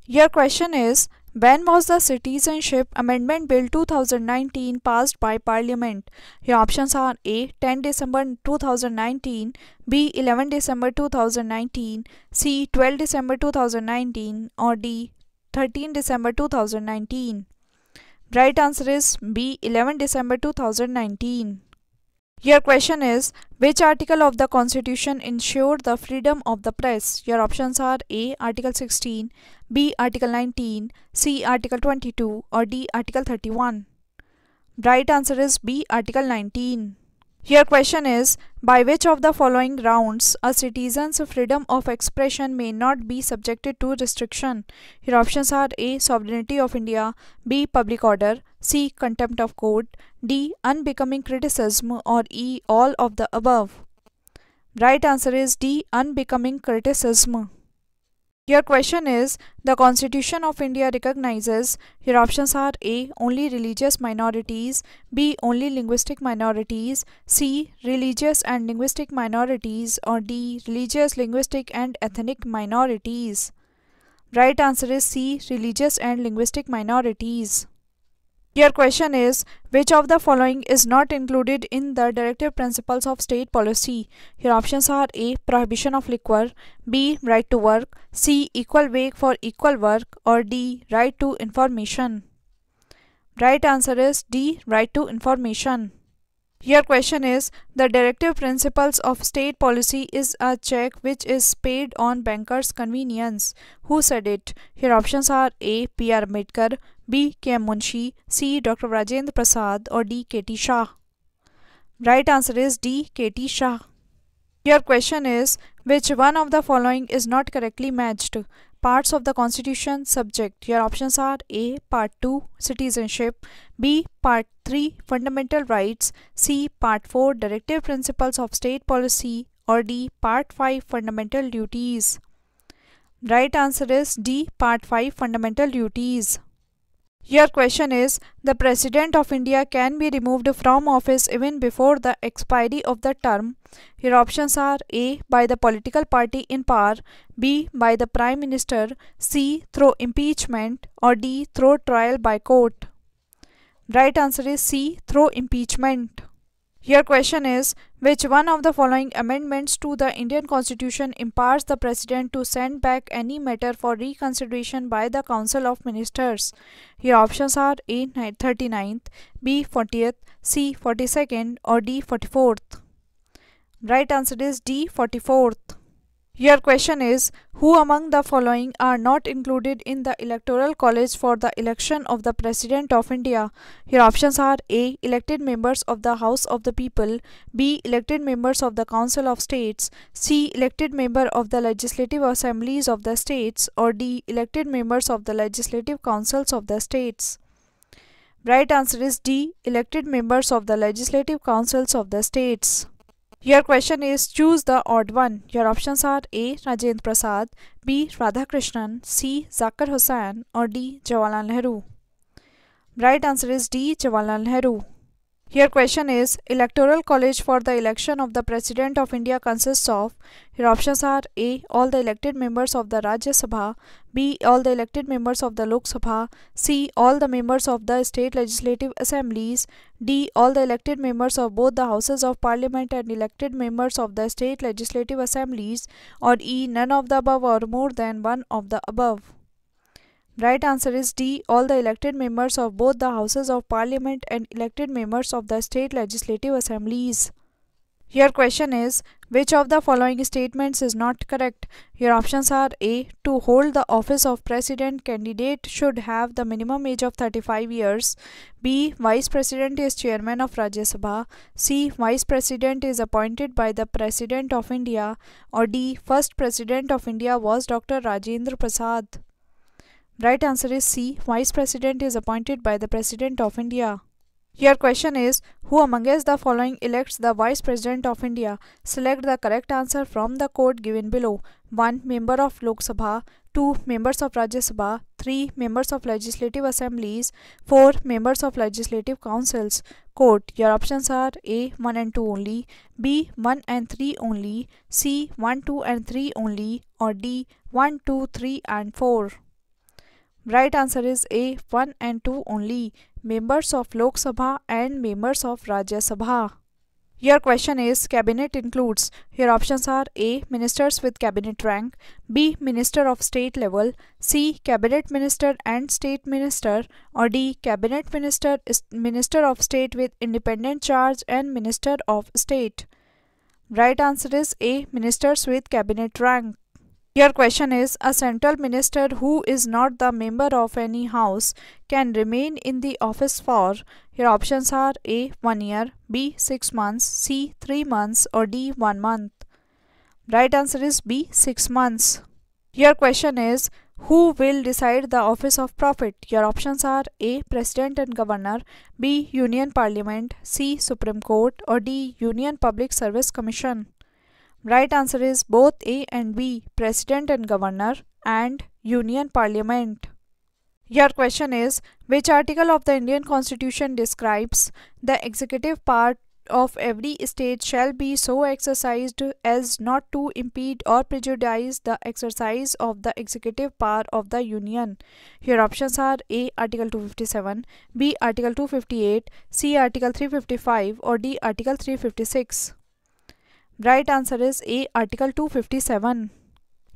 Your question is, when was the Citizenship Amendment Bill 2019 passed by Parliament? Your options are A. 10 December 2019, B. 11 December 2019, C. 12 December 2019, or D. 13 December 2019. Right answer is B. 11 December 2019. Your question is, which article of the Constitution ensured the freedom of the press? Your options are A. Article 16, B. Article 19, C. Article 22, or D. Article 31. Right answer is B. Article 19. Your question is, by which of the following grounds a citizen's freedom of expression may not be subjected to restriction? Your options are A. Sovereignty of India, B. Public order, C. Contempt of court, D. Unbecoming criticism, or E. All of the above. Right answer is D. Unbecoming criticism. Your question is, the Constitution of India recognizes, your options are A. Only religious minorities, B. Only linguistic minorities, C. Religious and linguistic minorities, or D. Religious, linguistic and ethnic minorities. Right answer is C. Religious and linguistic minorities. Your question is, which of the following is not included in the directive principles of state policy? Your options are A. Prohibition of liquor, B. Right to work, C. Equal wage for equal work, or D. Right to information. Right answer is D. Right to information. Your question is, the directive principles of state policy is a check which is paid on bankers' convenience. Who said it? Your options are A. P.R. Ambedkar, B. K.M. Munshi, C. Dr. Rajendra Prasad, or D. K.T. Shah. Right answer is D. K.T. Shah. Your question is, which one of the following is not correctly matched? Parts of the Constitution subject. Your options are A. Part 2 Citizenship, B. Part 3 Fundamental Rights, C. Part 4 Directive Principles of State Policy, or D. Part 5 Fundamental Duties. Right answer is D. Part 5 Fundamental Duties. Your question is, the President of India can be removed from office even before the expiry of the term. Your options are A. By the political party in power, B. By the Prime Minister, C. Through impeachment, or D. Through trial by court. Right answer is C. Through impeachment. Your question is, which one of the following amendments to the Indian Constitution empowers the President to send back any matter for reconsideration by the Council of Ministers? Your options are A. 39th, B. 40th, C. 42nd, or D. 44th. Right answer is D. 44th. Your question is, who among the following are not included in the Electoral College for the election of the President of India? Your options are A. Elected members of the House of the People, B. Elected members of the Council of States, C. Elected member of the Legislative Assemblies of the States, or D. Elected members of the Legislative Councils of the States. Right answer is D. Elected members of the Legislative Councils of the States. Your question is, choose the odd one. Your options are A. Rajendra Prasad, B. Radhakrishnan, C. Zakir Hussain, or D. Jawaharlal Nehru. Right answer is D. Jawaharlal Nehru. Your question is, Electoral College for the election of the President of India consists of. Your options are A. All the elected members of the Rajya Sabha, B. All the elected members of the Lok Sabha, C. All the members of the state legislative assemblies, D. All the elected members of both the houses of parliament and elected members of the state legislative assemblies, or E. None of the above or more than one of the above. Right answer is D. All the elected members of both the houses of parliament and elected members of the state legislative assemblies. Your question is, which of the following statements is not correct? Your options are A. To hold the office of president, candidate should have the minimum age of 35 years. B. Vice President is chairman of Rajya Sabha. C. Vice President is appointed by the President of India. Or D. First President of India was Dr. Rajendra Prasad. Right answer is C. Vice President is appointed by the President of India. Your question is, who amongst the following elects the Vice President of India? Select the correct answer from the code given below. 1. Member of Lok Sabha, 2. Members of Rajya Sabha, 3. Members of Legislative Assemblies, 4. Members of Legislative Councils. Quote, your options are A. 1 and 2 only, B. 1 and 3 only, C. 1, 2 and 3 only, or D. 1, 2, 3 and 4. Right answer is A, 1 and 2 only, members of Lok Sabha and members of Rajya Sabha. Your question is cabinet includes. Your options are A, ministers with cabinet rank, B, minister of state level, C, cabinet minister and state minister, or D, cabinet minister, minister of state with independent charge and minister of state. Right answer is A, ministers with cabinet rank. Your question is a central minister who is not the member of any house can remain in the office for. Your options are A, 1 year, B, 6 months, C, 3 months, or D, 1 month. Right answer is B, 6 months. Your question is who will decide the office of profit? Your options are A, President and Governor, B, Union Parliament, C, Supreme Court, or D, Union Public Service Commission. Right answer is both A and B, President and Governor and Union Parliament. Your question is which article of the Indian Constitution describes the executive part of every state shall be so exercised as not to impede or prejudice the exercise of the executive power of the Union. Your options are A, Article 257, B, Article 258, C, Article 355, or D, Article 356. Right answer is A, Article 257.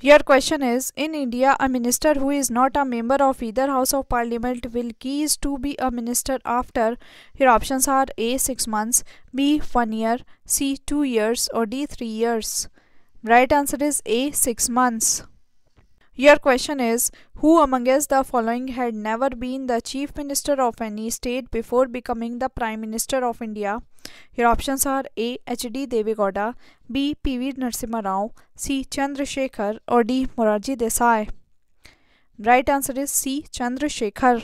Your question is in India, a minister who is not a member of either House of Parliament will cease to be a minister after. Your options are A, 6 months, B, 1 year, C, 2 years, or D, 3 years. Right answer is A, 6 months. Your question is who amongst the following had never been the chief minister of any state before becoming the prime minister of India? Your options are A, H.D. Devegowda, B, P.V. Narasimha Rao, C, Chandrasekhar, or D, Morarji Desai. Right answer is C, Chandrasekhar.